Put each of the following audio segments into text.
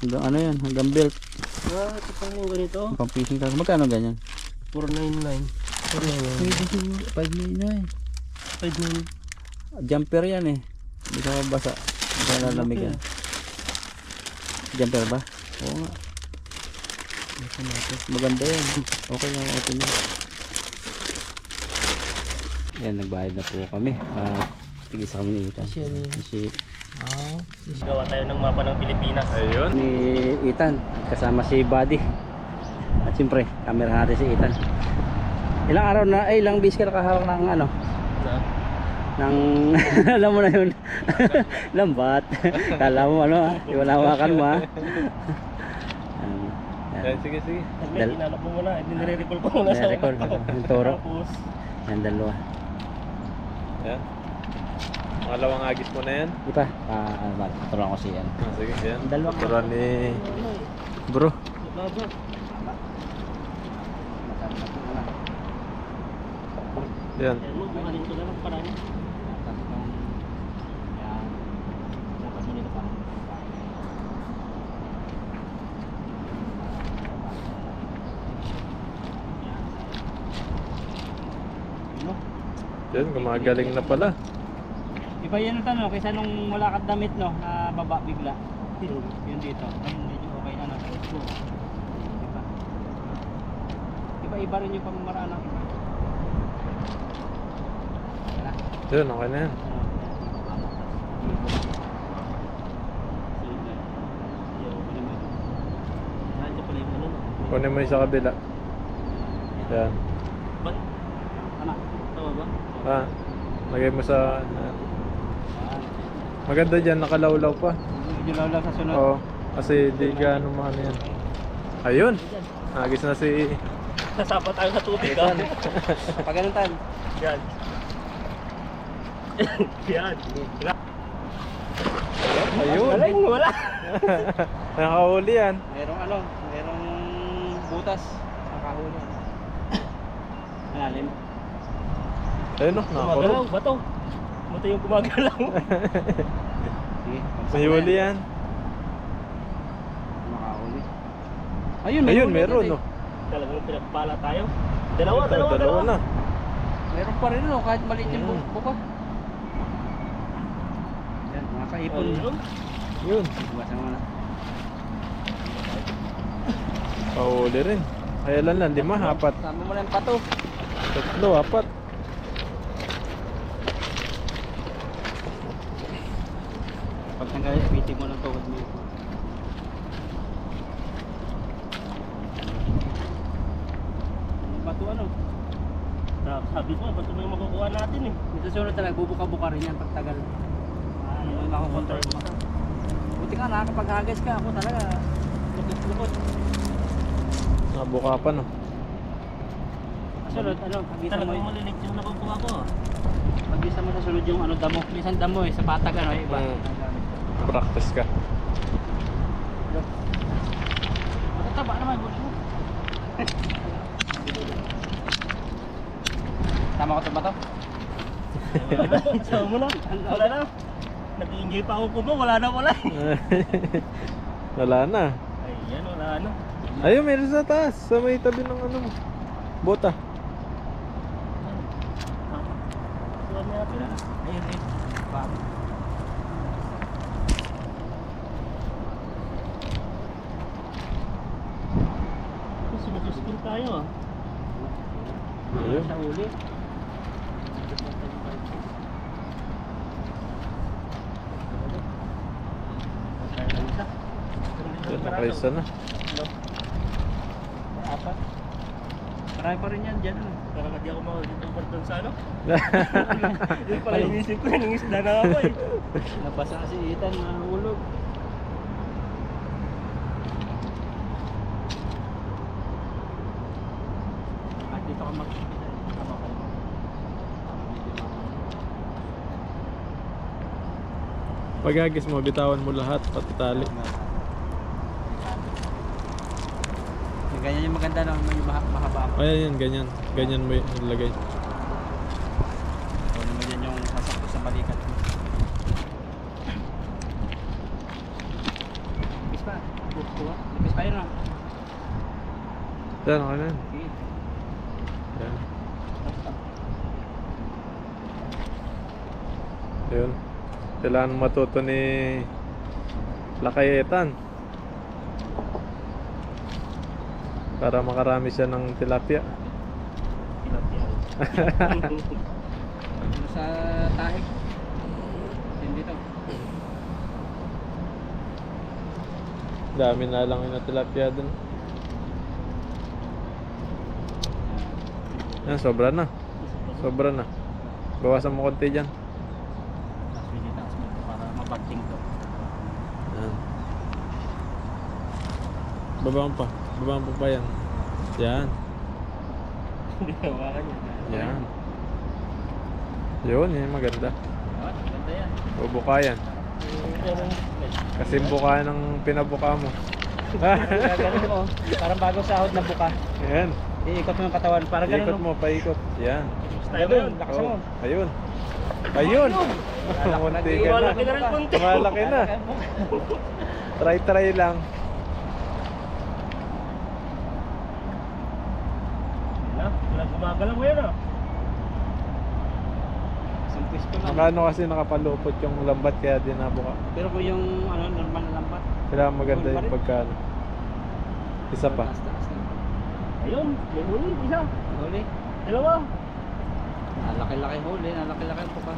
Hanggang ano yan, hanggang belt. Ito pa yung ganito. Pang fishing tackle. Magkano ganyan? 499. 599. 599. Jumper yan eh. Hindi ka mabasa. Hindi ka lalamig yan. Jumper ba? Oo nga. Maganda yan. Okay nga ito niya. Yan, nagbayad na po kami. Tigisa kami ni Ethan. Si Gawa tayo ng mapa ng Pilipinas. Ayun. ni Ethan. Kasama si Buddy. At siyempre, camera natin si Ethan. Ilang araw na, ilang bis ka nakahawak ng ano? Ng, alam mo na yun. Lambat. Kala mo ano ha? Wala makan mo ha? Yan, sige, sige. Inalap mo muna. Nire-recall ko muna sa Nire-recall. Yung toro. Tapos, Yan, dalawa. Yan. Pangalawang agis mo na yan. Di pa? Turuan ko si yan. Sige, yan. Dalawang Tuturuan ni bro. baba. Yan. Yan mo, bukanin ko na lang parang. Yan, gumagaling na pala. Iba yan ang tanong, kaysa nung wala kang damit no, na baba bigla. Yun dito. Ayun, medyo okay na na. Iba. Iba rin yung pamamaraan ng iba. Yan, okay na yan. Kunin mo yung sa kabila. Yan. Tama ba? Ah, lagay mo sa... Maganda dyan, nakalawlaw pa. Medyo lawlaw sa sunod. Oo, kasi di gaano maano yan. Ayun, agis na si... Sasapa tayo sa tubig ha. Pag ganun tan. Yan. Yan. Ayun, Wala yung wala. nakahuli yan. Merong ano, merong butas sa kahuli. Malalim. Ayun no, Gumagalaw, nakakurog. bato. Bato yung gumagalaw. Sige, May huli yan. Makahuli. Ayun, meron no. Talagang pinagpala tayo. Ito, dalawa na. Meron pa rin no, kahit maliit yung Mm. buka. Yan, mga kaipon. Yun, Iwasan mo na. pahuli rin. Kaya lang, 5, 4. Sama mo na yung pato. 3, 4. Pag tanggal, pitin mo ng tuhod mo. Pato ano? Sabi ko, bato na yung makukuha natin eh. Ito sunod talaga, bubuka-buka rin yan pag tagal. Ano yung makakontrol mo. Buti nga nakakapag-hagas ka, ako talaga lukot-lukot. Nabuka pa no. Sunod, ano, pagisa mo, Talagang malinig yung nakukuha ko. pagisa mo sa sunod yung ano damo. Minsan damo eh, sa patag ano, iba. Practice ka. Matataba naman, buti mo. Tama ko ito ba ito? Sama mo na. Wala na. Nag-i-enjoy pa ako kumo, wala na wala. Wala na. Ayan, wala na. Ayun, meron sa taas. Sa may tabi ng ano mo. Bota. Kuha natin. Ayun eh. Baba. Sumasuskin tayo ah. Ayun. Sa uli. Ayun, nakaisa na. Apat. Marami pa rin yan dyan. Ano? Parang hindi ako makakitupad doon sa ano. Yung pala inisip ko, yung isda na ako eh. Nabasa kasi Ethan, nahulog. At dito ka mag-ipita. Tama ka naman. Pag-agis mo, bitawan mo lahat, pati tali. Ganyan yung maganda no, may mahaba ako. Ayan, yan, ganyan. Ganyan mo ilagay. Kunin mo yan yung sasakto sa balikat mo. Bis pa. Kuha. Lapis tayo na. Yan, okay na yan. Sige. Yan. Yun. Kailangan matuto ni Lakayetan para makarami siya ng tilapia. Ano sa tahe? Hindi to. Dami na lang yung tilapia dun. Yan, sobra na. Sobra na. Bawasan mo konti dyan. Tapos binitaas mo ito para mabagting to. Yan. Babaan pa. Babaan pa pa yan. Yan. Hindi hawakan niya. Yan. Yun, yan maganda. Oh, ganda yan. Bubuka yan. Kasi buka ng pinabuka mo. Ganun mo. Parang bagong sahod na buka. Yan. Iikot mo yung katawan. Parang ganun. Ikot mo, paikot. Yan. Style mo yun. Lakas mo. Oh, ayun. Ayun. Munti ka na. Malaki na rin konti. Malaki na. Try lang. Gumagalaw mo yan ah. Isang twist ko lang. Nakano kasi nakapalupot yung lambat kaya di nabuka. Pero kung yung ano, normal na lambat. Kailangan maganda yung pagkano. Isa pa. Taas na. Ayun, may huli, isa. Huli. Dalawa. Nalaki-laki huli. Nalaki-laki ang buka.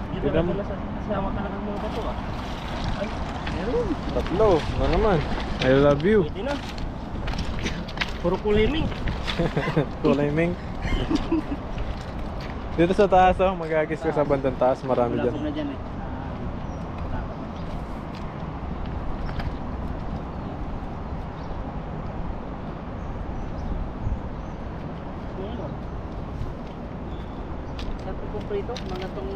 Dito Tignan mo. na sa kasama ka na ng mga bato ah. Ay, meron. Tatlo. Ano naman? I love you. Pwede na. Puro kuliming. Kulay ming. Dito sa taas oh, magagis ka sa bandang taas, marami Wala dyan. po na dyan eh. Saan ito po prito? Mga tong...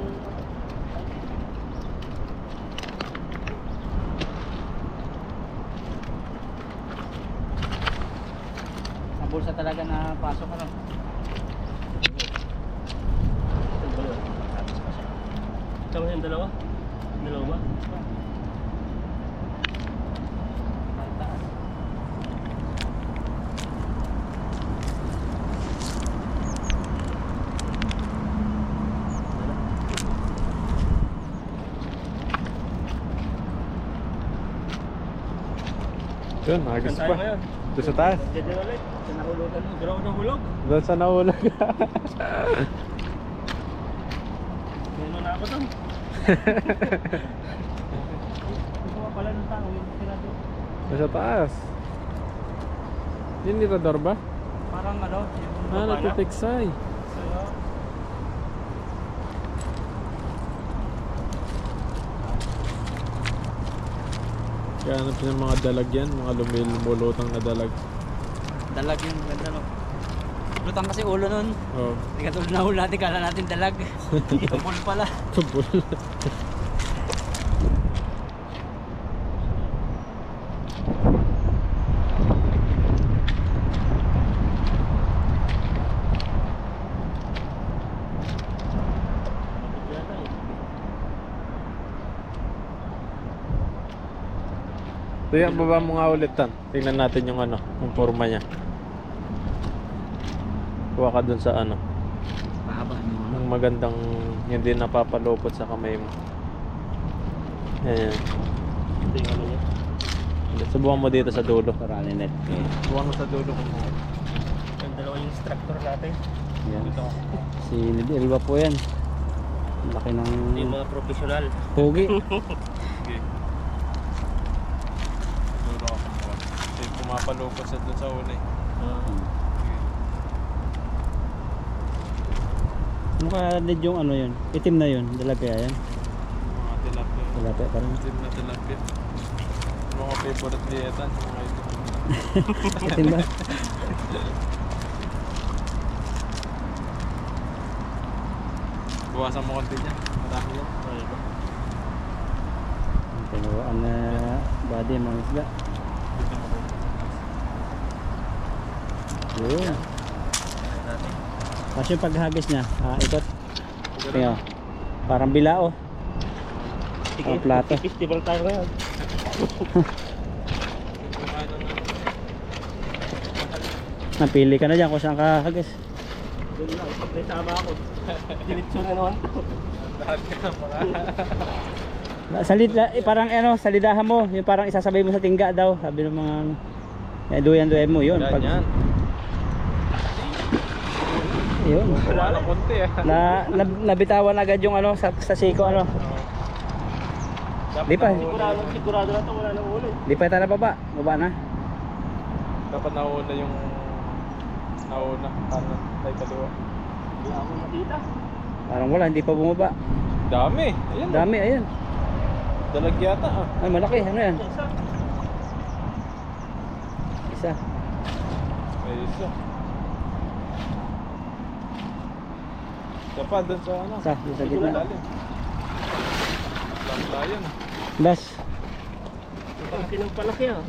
Sa bulsa talaga na pasok ano. Tama yung dalawa? Dalawa ba? Taas. Yun, agis Saan tayo pa. ngayon? Doon sa taas. Diyan din ulit. Sa nahulugan mo. Dalawa na hulog. Doon sa nahulog. Puno na ako doon. Gusto pala ng tao yung tirado. Doon sa taas. Yung nitador ba? Parang ano, yung Ah, natitiksay. Sa'yo. Kaya hanap ng mga dalag yan, mga lumulutang na dalag. Dalag yun, ganda no. Lutang kasi ulo nun. Oh, Hindi ka tulad na huli natin, kala natin dalag. Tubol pala. tubol. Kaya baba mo nga ulit tan. Tingnan natin yung ano, yung forma niya. Kuha ka dun sa ano, Mahaba mo. yung magandang hindi napapalupot sa kamay mo. Yan. Ito yung ano niya. Subukan mo dito sa dulo. Para net. Subukan mo sa dulo kung Yung dalawa yung instructor natin. Yan. Dito. Si Elba po yan. Laki ng Yung mga professional. pogi. okay. Dulo ka pa. Kasi pumapalupot sa dun sa uli. Ano kaya need yung ano yun? Itim na yun. Dalag kaya yan. Mga tilapia. Tilapia pa rin. Itim na tilapia. Mga favorite dieta. Mga ito. Itim ba? Buwasan mo konti niya. Marami yan. Tinuwaan na body mga isda. Yun. Kasi yung paghagis niya, ikot. Tingnan. Parang bilao. Sige, Ang plato. festival tayo ngayon. Napili ka na dyan kung saan ka hagis. Doon lang, pag may tama ako. Diretso na naman to. Lahat ka na mga. Parang ano, salidahan mo, yung parang isasabay mo sa tingga daw, sabi ng mga ano. Duyan mo yun. Yan, yan. Yun. Wala na konti Nabitawan agad yung ano sa siko ano. Di pa. Sigurado na to, wala nang uli. Di pa tayo baba na. Dapat nauna yung nauna. Kanan, tayo kaliwa. Hindi ako nakita. Parang wala, hindi pa bumaba. Dami. Ayan. Dami, ayan. Dalag yata Ay, malaki, ano yan? Isa. Isa. May isa. Isa pa doon sa ano. Isa, yung sa gitna. Lalim. Layan. Bas, Ang pinagpalaki ah.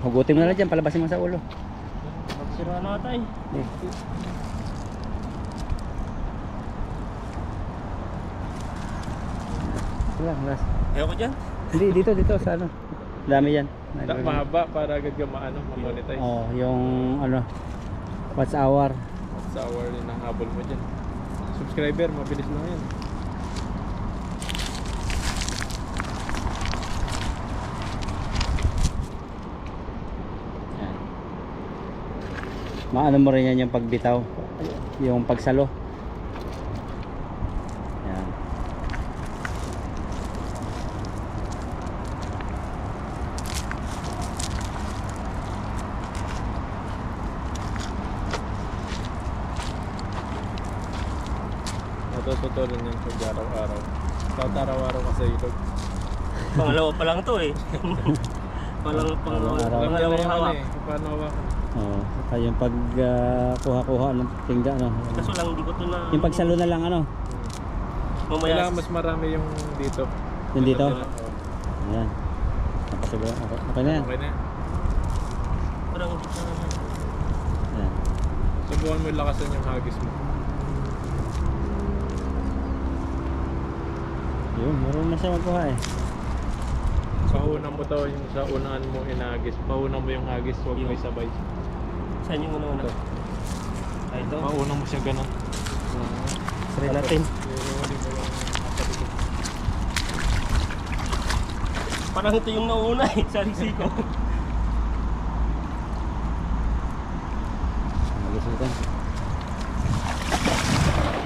hugutin mo na lang dyan, palabasin mo sa ulo. Sira na tayo. Eh. Wala, last. Ayaw ko dyan. Hindi, dito sa ano. Dami yan. Mahaba para agad ka maano, ma-monetize. Oh, yung ano, watch hour. Sa hour din ang habol mo dyan. Subscriber, mabilis lang yan. Yan. Maano mo rin yan yung pagbitaw, yung pagsalo. Yan. Natututo rin yan pag araw-araw. Bawat araw-araw ka sa ilog. Pangalawa pa lang to eh. Araw-araw. Pangalawang hawak. Paano hawakan? Oh, saka yung pag kuha-kuha ng tingga no. Kaso lang hindi ko to na... Yung pagsalo na lang ano. Mamaya... Kailangan mas marami yung dito. Yung dito? Oo. Ayan. Napasigaw. Okay na yan. Okay na yan. Parang... Ayan. Subukan mo yung lakasan yung hagis mo. Yun, marunong na siya magkuha eh. Pauna mo daw yung sa unahan mo inagis. Pauna mo yung hagis, huwag mo Yung- isabay. Saan yung una-una? Ito. Ah, ito. Pauna mo siya ganun. Try natin. Iuuli mo yung nakalikod. Parang ito yung nauna eh. Sa risiko. Magis ito.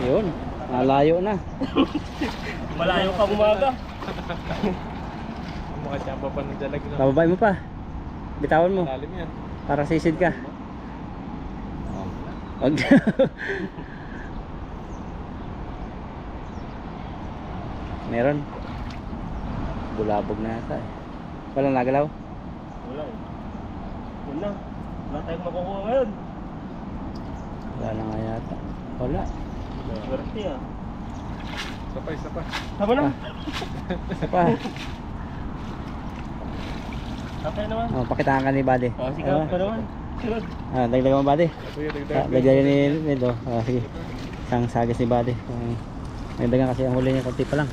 Yun, nalayo na. Malayo pa umaga. Ang mga tsamba pa ng dalag na. Bababay mo pa. Bitawan mo. Malalim yan. Para sisid ka. Wag. Meron. Bulabog na yata eh. Walang nagalaw. Wala eh. Yun na. Wala tayong makukuha ngayon. Wala na nga yata. Wala. Swerte ah. Isa pa. Tama na. Isa pa. Okay naman. Oh, pakitaan ka ni Buddy. Oh, sige pa naman. Sunod. Dagdagan mo Buddy. Sige, Dagdagan ni Nedo. Sige. Isang sagis ni Buddy. Dagdagan kasi ang huli niya konti pa lang.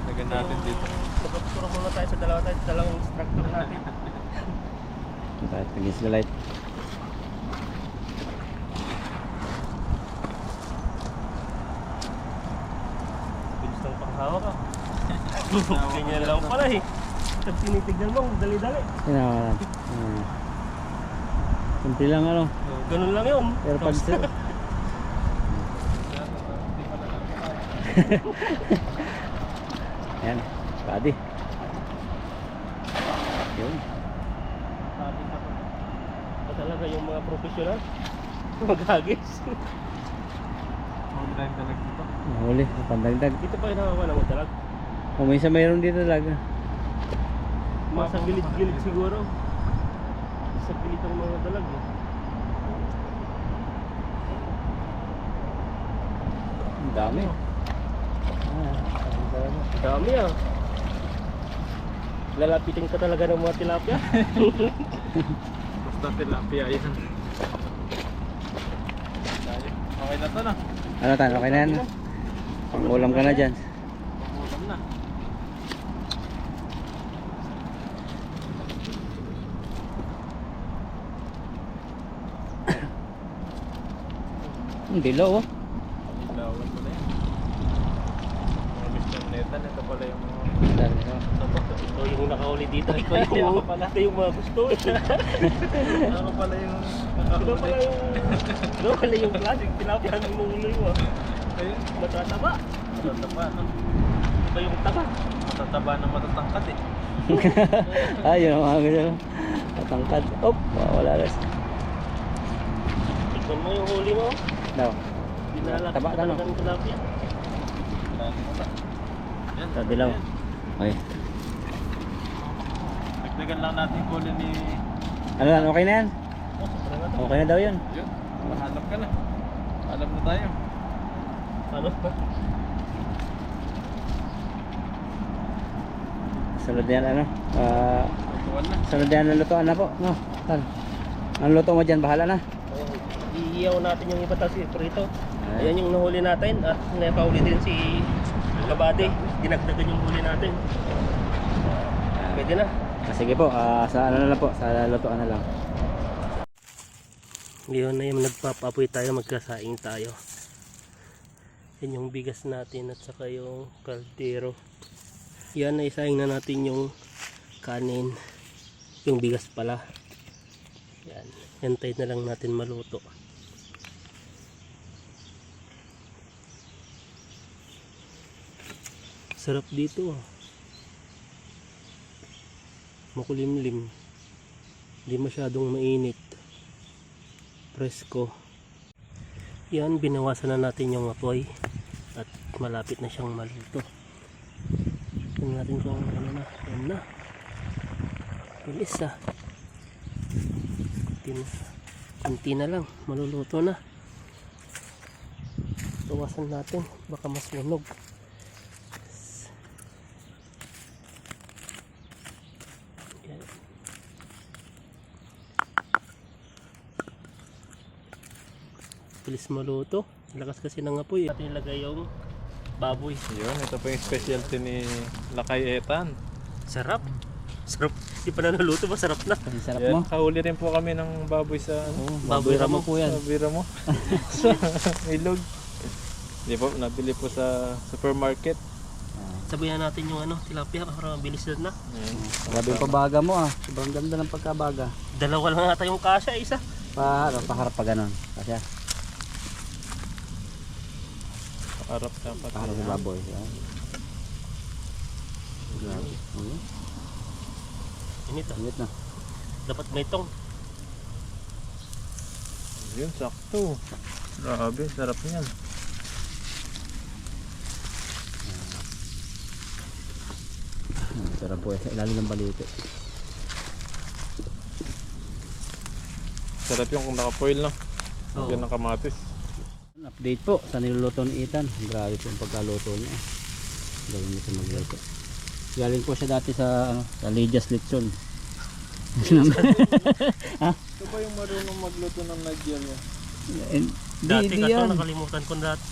Lagyan natin dito. Magpapasura muna tayo sa dalawang instructor natin. Against the light. Bilis ng panghawak ah. Ganyan lang pala eh. Pag tinitignan mo, dali-dali. Yan. Simple lang ano. Ganun lang yun. Pero pag yan, Buddy. Yun. Pa talaga yung mga professional. Maghagis. Huwag tayong dalag dito. Nahuli, pandagdag. Dito pa kinakawa ng madalag. Kung may isa mayroon dito talaga. Mga sa gilid-gilid siguro. Sa gilid ng mga dalag eh. Ang dami. Dami ah. Lalapitin ka talaga ng mga tilapia. Basta tilapia yan. Okay na to na. Ano tan, okay na yan? Ulam ka na dyan. Ulam na. dilaw oh. Ilawan mo na yan. Mga Mr. Netan, ito pala yung mga... Dali, oh. Ikaw yung nakahuli dito. Ikaw yung mga gusto. Ako pala yung... Ikaw pala yung klaseng tilapia ng nunguloy mo. Ayun, Matataba. matataba, no? Iba yung taba. Matataba na matatangkat eh. Ayun ang mga ganyan. Matangkad. Oh, wala rin. Tignan mo yung huli mo. Daw. Dinala Taba ka, no? ng tilapia. Yan, Sa dilaw. Okay. dagdagan lang natin kulin ni... Ano yan? Okay na yan? Oh, sobra na to. Okay na daw yun. Yun, mahanap ka na. Alam na tayo. Ano? Sunod yan ano? Tuwan na. Sunod yan lutuan na po. No? Tal. Ang luto mo dyan, bahala na. Iiyaw natin yung iba tapos prito. Ayan yung nahuli natin at napauli din si Kabady. Dinagdagan yung huli natin. Pwede na. Sige po, sa ano na lang po, sa lutuan na lang. Ngayon na yung nagpapapoy tayo, magkasaing tayo. Yan yung bigas natin at saka yung kaldero. Yan na isaing na natin yung kanin. Yung bigas pala. Yan. Hintay na lang natin maluto. Sarap dito ah. Makulimlim. Hindi masyadong mainit. Presko. Yan, binawasan na natin yung apoy at malapit na siyang maluto. Tingnan natin kung ano na. Yan na. Bilis ah. Kunti na lang. Maluluto na. Bawasan natin. Baka mas lunog. Yan. Bilis maluto. Lakas kasi ng apoy. Natin ilagay yung baboy. Yun, ito po yung specialty ni Lakay Etan. Sarap. Sarap. Hindi pa na naluto, masarap na. Ang sarap Yan, mo. kahuli rin po kami ng baboy sa ano, Baboy Ramo po yan. sa bira mo. Sa ilog. Di po, nabili po sa supermarket. Sabayan natin yung ano, tilapia para mabilis na. Yan. Grabe yung pabaga mo ah. Sobrang ganda ng pagkabaga. Dalawa lang ata yung kasya, isa. Paharap pa ganon. Kasi Harap dapat. paharap sa baboy. Yan. Grabe. Init ah. Init na. Dapat may tong. Yun, sakto. Grabe, sarap niyan. Sarap po eh. Sa ilalim ng balito. Sarap yung kung naka-foil na. Oo. Yan ang kamatis. Update po sa niluluto ni Ethan. Grabe po yung pagkaluto niya. Gawin niya sa magluto. Galing po siya dati sa ano, sa Lydia's Lechon. Ito ba yung marunong magluto ng Nigeria? Dati Di ka to, yan. nakalimutan ko dati.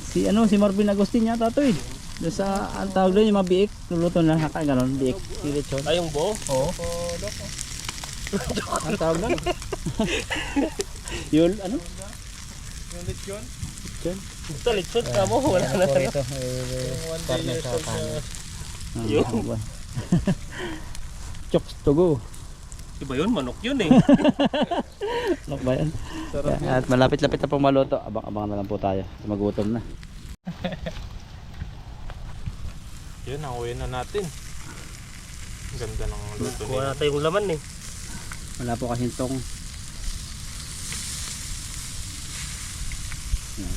Si Marvin Agustin yata to eh. Doon sa ang tawag doon yung mga biik, luluto na haka ganon, biik, si lechon. Ay, yung buo? Oo. Ang tawag doon? Yun, ano? Yung lechon? Lechon? Ito, lechon ka mo. Wala na. Ito, Yung 1 day years old na... Yun. Chokes to go. Iba yun, manok yun eh. Ano ba yan? Sarap yun. At malapit-lapit na pong maluto. Abang-abang na lang po tayo. Magutom na. Yun, nanguwi na natin. Ang ganda ng luto Kuha niya. natin yung laman eh. Wala po kasing tong.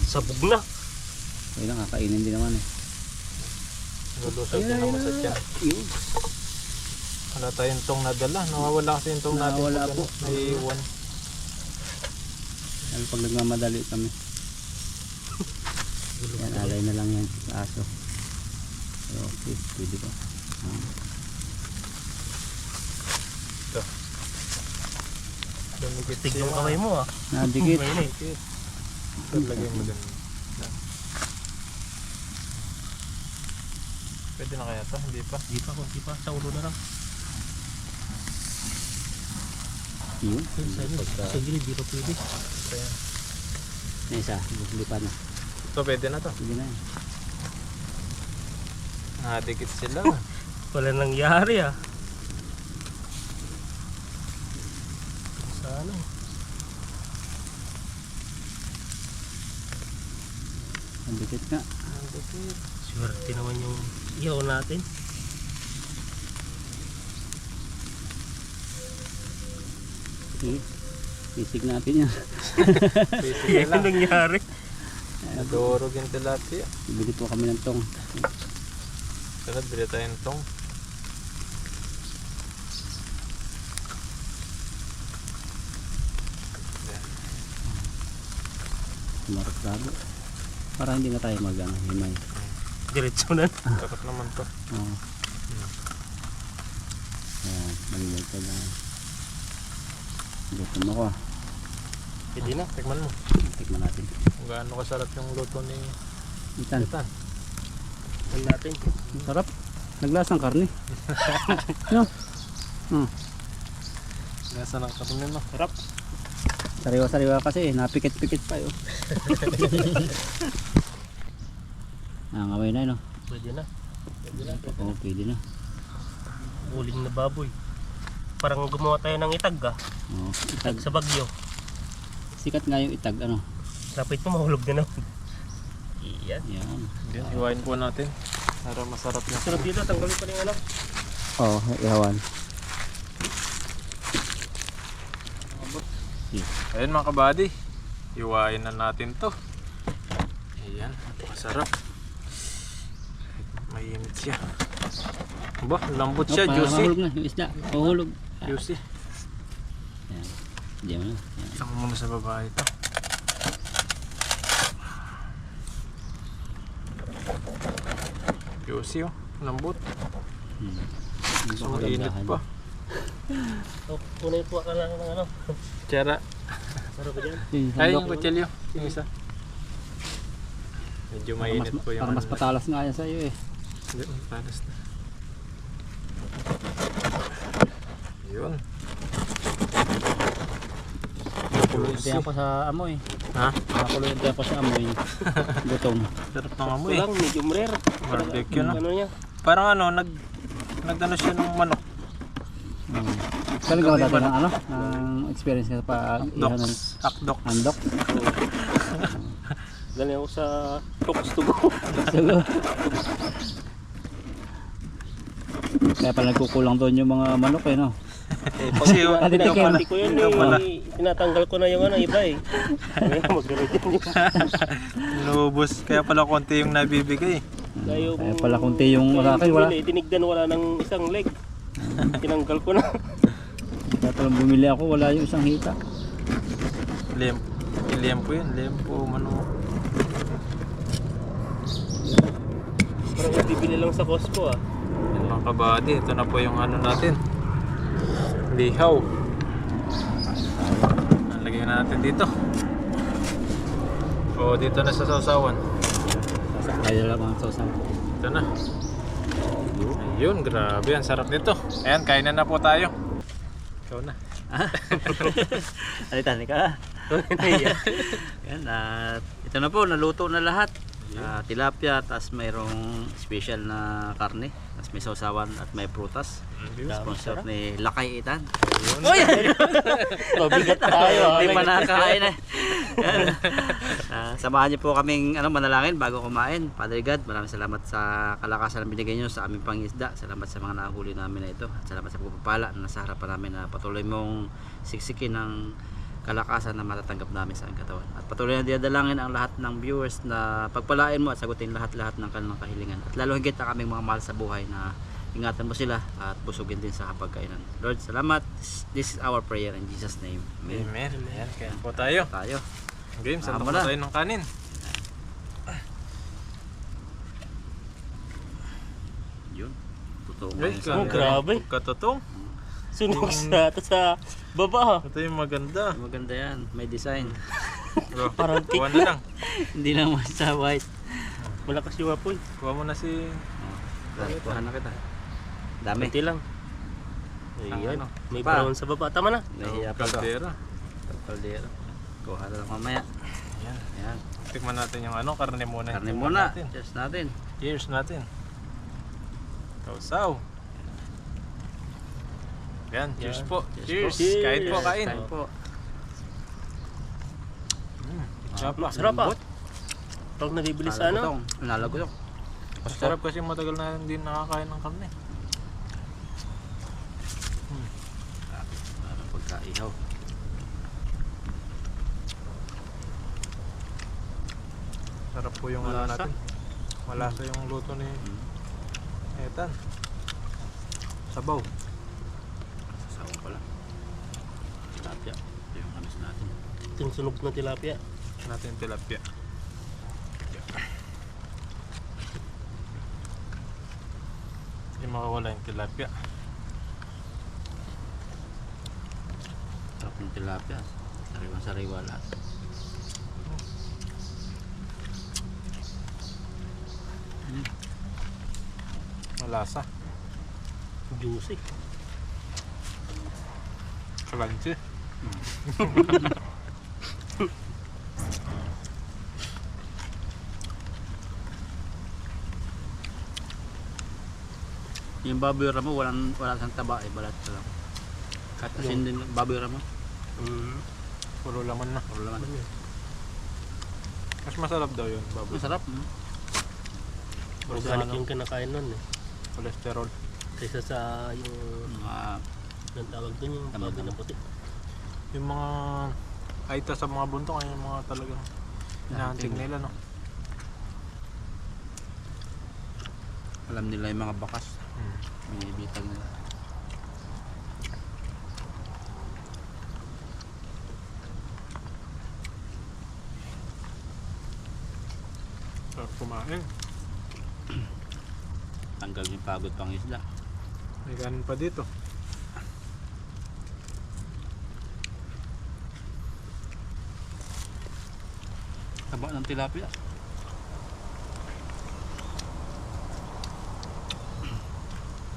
Sabog na. Ayun lang, kakainin din naman eh. Lulusog din naman sa tiyan. Yun. Wala tayong tong nadala. Nawawala kasi yung tong natin. Nawawala pag po. ano, naiiwan. Yan pag nagmamadali kami. Yan, alay na lang yan sa aso. Okay, pwede ba? Dumikit Tig yung kamay mo ah. Nadikit. Ayun eh. Lagay mo din. Pwede na kaya to? Hindi pa. Di pa, kunti pa. Sa ulo na lang. Yun. Sa gilid, di pa pwede. Kaya, Yung isa, hindi pa na. Ito pwede na to. Sige na yan. Dikit sila. Wala nangyari ah. Sana. Ang dikit nga. Swerte naman yung ihaw natin. Sige. Isig natin yan. Basic Yan na yung lang. nangyari. Nadurog yung tilapia. Bibili po kami ng tong. Sunod, bili tayo ng tong. Marot lalo. Para hindi na tayo himay. Diretso na. Sarap naman to. Oo. Ayan, malimay ka lang. Gutom ako ah. Pwede na. Tikman mo. Tikman natin. Kung gaano kasarap yung luto ni Itan. Itan. Yan natin. Sarap. Naglasang karne. No? Nasa ng karne no. Sarap. Sariwa-sariwa kasi. Napikit-pikit pa yun. Nangamay na yun. No? Pwede na. Oo, pwede na. Uling na baboy. Parang gumawa tayo ng itag ah. Oo. Itag Itag. sa Bagyo. Sikat nga yung itag. Ano? Lapit mo mahulog na naman. Iyan. Yan. Yan, iwain po natin. Para masarap na. Sunod dito, tanggalin pa rin ano. Oo, ihawan. Ayun mga kabady. Iwain na natin to. Ayan, masarap. Mainit siya. Ba, lambot siya, juicy. Mahulog na yung isda. Mahulog. Juicy. Yan. Diyan mo na. Yan. Isang muna sa babae ito. Juicy oh, lambot. So mainit pa. So, kunay po ka lang ng ano. Tsara. Ano ba dyan? Ay, yung kutsilyo. Yung isa. Medyo mainit po yung Para mas patalas nga yan sa iyo eh. Hindi, palas na. Yun. Kaya pa sa amoy. Ha? Nakakuloy din ako sa amoy. Gutom. Sarap ng Ito amoy. lang, medium rare. Barbecue na. Ano niya? Parang ano, nag-ano siya ng manok. Galing ka ba dati ng ano? Ng experience ka pa ihaw ng Akdok. handok? Galing ako sa Talks to Go. Kaya pala nagkukulang doon yung mga manok eh no? Kasi yun, Pinapati ko yun ikaw pala. tinatanggal ko na yung ano, iba eh. Kaya magkaroon yun. Inubos. Kaya pala konti yung nabibigay. Kaya pala kunti yung akin wala. Tinigdan wala ng isang leg. Tinanggal ko na. Kaya palang bumili ako wala yung isang hita. Lempo yun. Lempo, manok. Parang nabibili lang sa Costco ah. Yan mga kabady. Ito na po yung ano natin. Lihaw. Lagyan na natin dito. O dito na sa sausawan. Kaya lang mga sausaw. Ito na. Ayun, grabe. Ang sarap nito. Ayan, kain na po tayo. Ikaw na. Alitan ka. Yan at ito na po naluto na lahat. Tilapia, tas mayroong special na karne, tas may sausawan at may prutas. Sponsor ni Lakay Itan. Uy! Mabigat tayo. Hindi pa nakakain eh. Samahan niyo po kaming manalangin bago kumain. Father God, maraming salamat sa kalakasan na binigay niyo sa aming pangisda. Salamat sa mga nahuli namin na ito. At salamat sa pagpapala na nasa harapan namin na patuloy mong siksikin ng kalakasan na matatanggap namin sa aming katawan. At patuloy na diadalangin ang lahat ng viewers na pagpalain mo at sagutin lahat-lahat ng kanilang kahilingan. At lalo higit ang aming mga mahal sa buhay na ingatan mo sila at busugin din sa hapagkainan. Lord, salamat. This is our prayer in Jesus' name. Amen. Amen. Ayan, kain po tayo. Tayo. Game, saan Tama po na. tayo ng kanin? Yun. Totoo Ay, nga. Oh, grabe. Katotong. Sunog sa baba ha. Ito yung maganda. Maganda yan. May design. Bro, Parang kuha na lang. Hindi lang sa white. Malakas yung apoy. Kuha mo na si... Kuha na kita. Dami. Kunti lang. Ayan. Ano? May Pa. brown sa baba. Tama na. Nahiya pa to. Kaldera. Kaldero. Kuha na lang mamaya. Yan. Ayan. Tikman natin yung ano, karne muna. Karne Tikman muna. natin. Cheers natin. Cheers natin. Kausaw. Yan, cheers Yan. po. Cheers Cheers. po. Kain po, kain. Kain po. Sarap pa. Sarap pa. Lambot. Pag nabibili sa ano, Nalagutong. Sarap kasi matagal na hindi nakakain ng karne. Para pagkaihaw. Sarap po yung ano Malasa. natin. Malasa yung luto ni Ethan. Sabaw. Sasawang pala. Tilapia. Ito yung amis natin. yung sunog na tilapia. Natin tilapia. Hindi makawala yung tilapia. Sarap ng tilapia. Sariwa-sariwa lahat. Malasa. Juicy. Crunchy. Yung baboy ramo, wala sang taba eh. Balat ka lang. Kahit asin din baboy ramo. Puro laman na. Puro laman. Mas masarap daw yun, baboy. Masarap. Organic ano? yung kinakain nun eh. Cholesterol. Kaysa sa yung Mga ang tawag dun yung Tama, baboy na tama. puti. Yung mga aita sa mga buntong ay yung mga talagang hinahantig nila, no? alam nila yung mga bakas. Binibitag nila. Sarap kumain. Tanggal yung pagod pang isda. May kanin pa dito. Taba ng tilapia.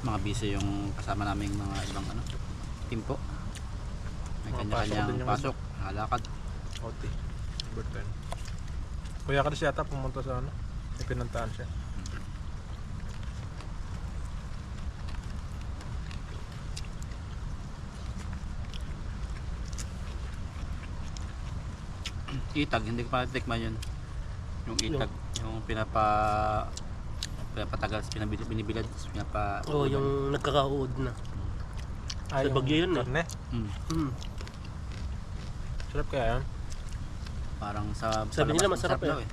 Mga busy yung kasama naming mga ibang ano, timpo. May Mga kanya-kanyang pasok din yung pasok, halakad. Oti. Number 10. Kuya Chris yata pumunta sa ano. May pinuntahan siya. Itag, hindi ko pa natikman yun. Yung itag, yung pinapatagal, binibilad, Oo, yung nagkakauod na. Sa yung Baguio yun eh. karne. Sarap kaya yun. Parang sa Sabi nila palabas, masarap daw eh.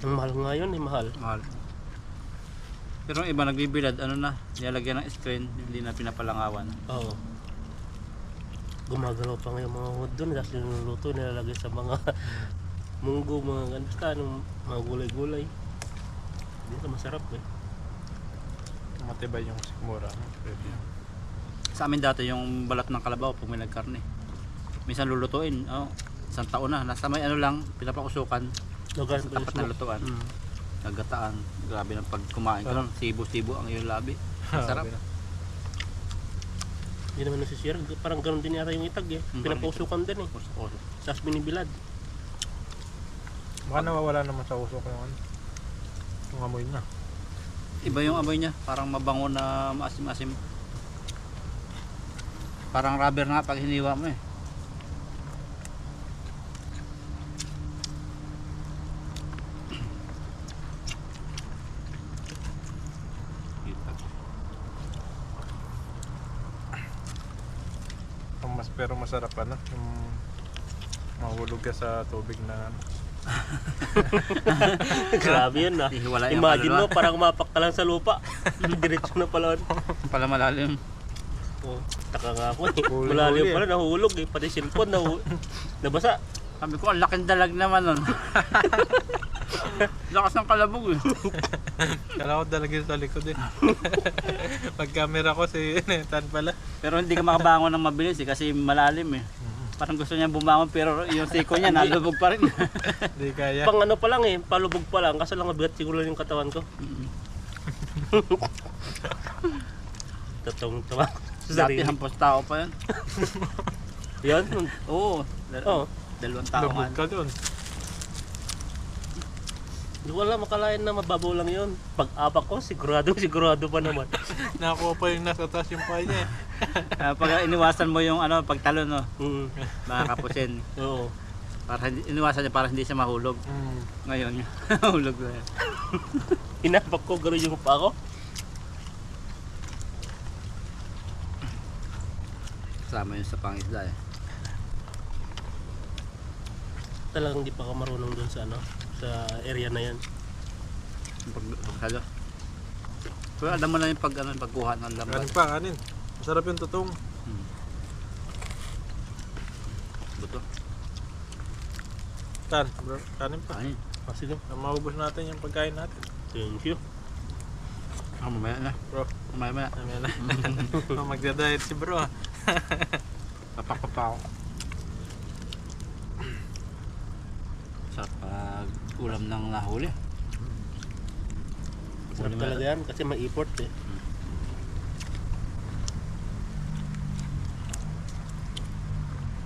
Ang mahal nga yun eh, mahal. Mahal. Pero yung iba nagbibilad, ano na, nilalagyan ng screen, hindi na pinapalangawan. Oo. Gumagalaw pa nga yung mga hod doon kasi niluluto nilalagay sa mga munggo, mga ganita, mga gulay-gulay. Hindi na masarap eh. Matibay yung sikmura. Pwede yan. Sa amin dati yung balat ng kalabaw pag may nagkarne. Minsan lulutuin, isang taon na, nasa may ano lang, pinapakusukan, Lugar sa tapat na lutuan. Nagataan, grabe ng pag kumain ka nun, sibo-sibo ang iyong labi. Masarap. Grabe na. Hindi naman nasisira. Parang ganun din yata yung itag eh. Pinapusukan din eh. Usok-usok. Tapos binibilad. Baka nawawala naman sa usok yung ano. Yung amoy na. Iba yung amoy niya, parang mabango na maasim-asim. Parang rubber nga pag hiniwa mo eh. Pero masarap ano. Yung mahulog ka sa tubig na ano. Grabe yun ah. Ihiwala yung Imagine mo, kaluluwa. parang mapak ka lang sa lupa. Diretso na pala. Pala malalim. Oh, taka nga ako eh. Huli-huli Malalim eh. pala, nahulog eh. Pati cellphone, nabasa. Sabi ko, ang laking dalag naman nun. Lakas ng kalabog eh. Kala ko talaga sa likod eh. Pag camera ko si Nathan pala. Pero hindi ka makabangon ng mabilis eh, kasi malalim eh. Parang gusto niya bumangon pero yung siko niya nalubog pa rin. Hindi kaya. Pang ano pa lang eh, palubog pa lang. Kaso lang mabigat siguro yung katawan ko. Totoong tawa. Dati hampos tao pa yan. Yan? Oo. Oo. Dalawang tao Labog nga. ka dun. Hindi ko alam, makalain na mababaw lang yun. Pag-apak ko, sigurado pa naman. Nakakuha pa yung nasa taas yung paa niya eh. Pag iniwasan mo yung ano, pagtalon, no, Mm. mga kapusin. Oo. Para iniwasan niya para hindi siya mahulog. Ngayon, hulog na yan. Hinapak ko, gano'n yung pa ako. Kasama yun sa pangisda eh. Talagang hindi pa ako marunong dun sa ano, sa area na yan. Pagkalo. Pero alam mo na yung pagkuha ng lambat. Kanin pa, kanin. Masarap yung tutong. Buto. Tan, bro, kanin pa. Ay, Sige, Maubos natin yung pagkain natin. thank you. mamaya na. Bro, Mamaya. namin na. Magda-diet si bro. Papak-papak. Sarap pag ulam ng nahuli. Sarap talaga yan kasi may import eh.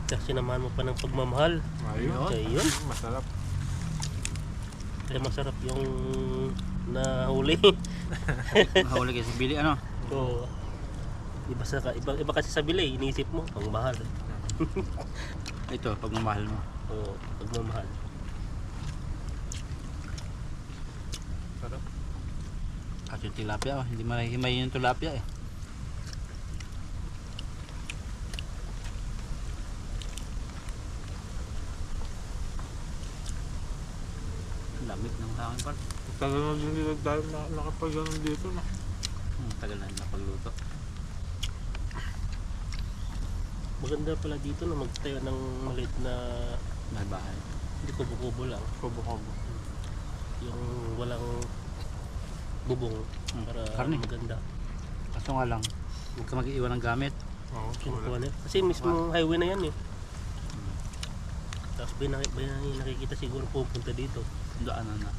Kasi sinamahan mo pa ng pagmamahal. Ayun. Kaya yun. Masarap. Kaya masarap yung nahuli. Nahuli kayo sa bili, ano? So, iba kasi sa bili, iniisip mo, ang mahal. Ito, pagmamahal mo. Oo, pagmamahal. Sarap. At yung tilapia, hindi mahihimay yung tilapia eh. Lamig ng hangin pa. Tagal na din dito tayo nakapag-ganon dito na. Tagal na napagluto. Maganda pala dito na magtayo ng maliit na May bahay. hindi kubo-kubo lang. Kubo-kubo. Yung walang bubong para Karne. maganda. Kaso nga lang, huwag ka mag-iwan ng gamit. Oo, Kinukuha na. Kasi mismo highway na yan eh. Tapos nakikita siguro pupunta dito. Daanan na.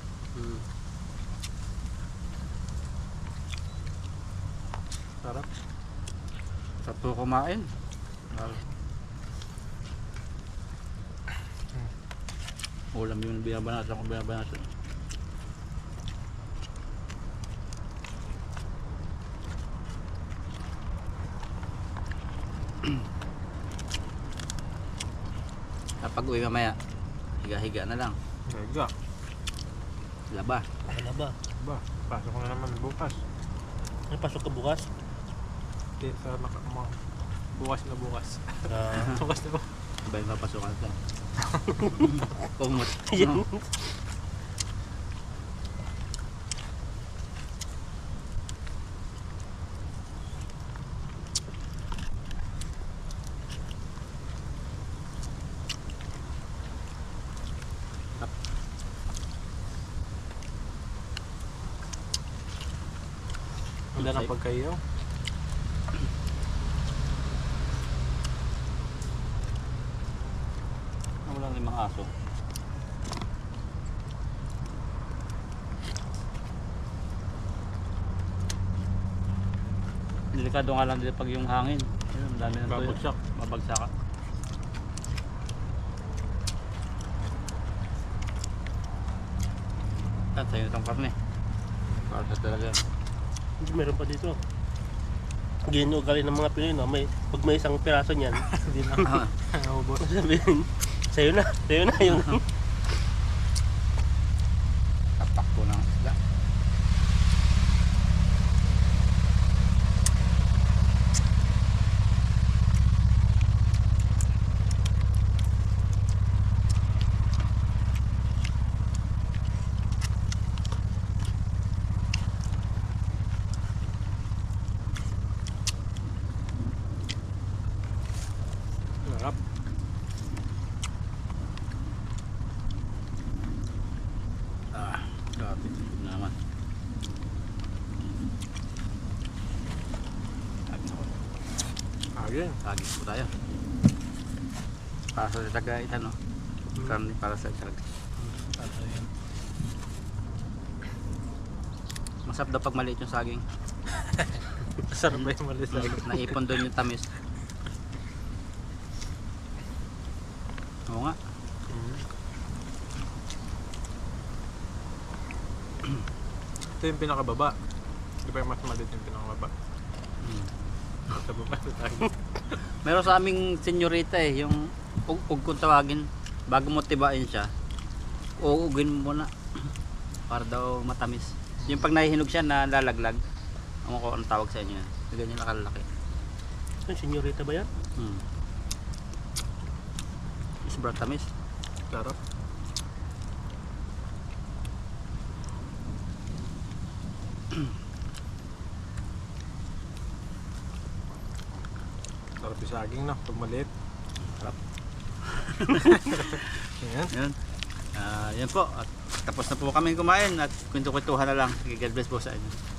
Sarap. Sarap po kumain. Ulam yung binabanatan kung binabanatan. Kapag uwi mamaya, higa-higa na lang. Mega. Laba. Wala ba? Ba, pasok na naman bukas. Ay, pasok ka bukas? Hindi, sa bukas na bukas. Ah, Bukas na bukas. Iba yung papasukan ka. Kumot. yan. Wala na pagkayo. Wala lang 5 aso. Delikado nga lang dito pag yung hangin. Ayun, ang dami ng tuyo. Babagsak. Babagsak ka. At sa'yo itong karne. Para sa talaga. Hindi, meron pa dito. Ginugali ng mga Pinoy, no? Pag may isang piraso niyan, Hindi na. Ubos. sabihin, sa'yo na yung Tapak po ng isda. Sarap. Grabe. Ito naman. Agis ako. Ayun. Agis po tayo. Para sa taga ita, no? Karne para sa taga. Masarap daw pag maliit yung saging. Sarap ba yung malisag? Naipon doon yung tamis. Ito yung pinakababa. Di ba yung mas maliit yung pinakababa? Sa baba na tayo. Meron sa aming senyorita eh, yung ug kung tawagin, bago mo tibain siya, uugin mo muna para daw matamis. Yung pag nahihinog siya na lalaglag, ano ko ang tawag sa inyo yan. Ganyan nakalaki. Ang senyorita ba yan? Sobrang tamis. Sarap. Sarap yung saging, no? Pag maliit. Sarap. Ayan. Yan. Yan po. At tapos na po kami kumain at kwento-kwentuhan na lang. God bless po sa inyo.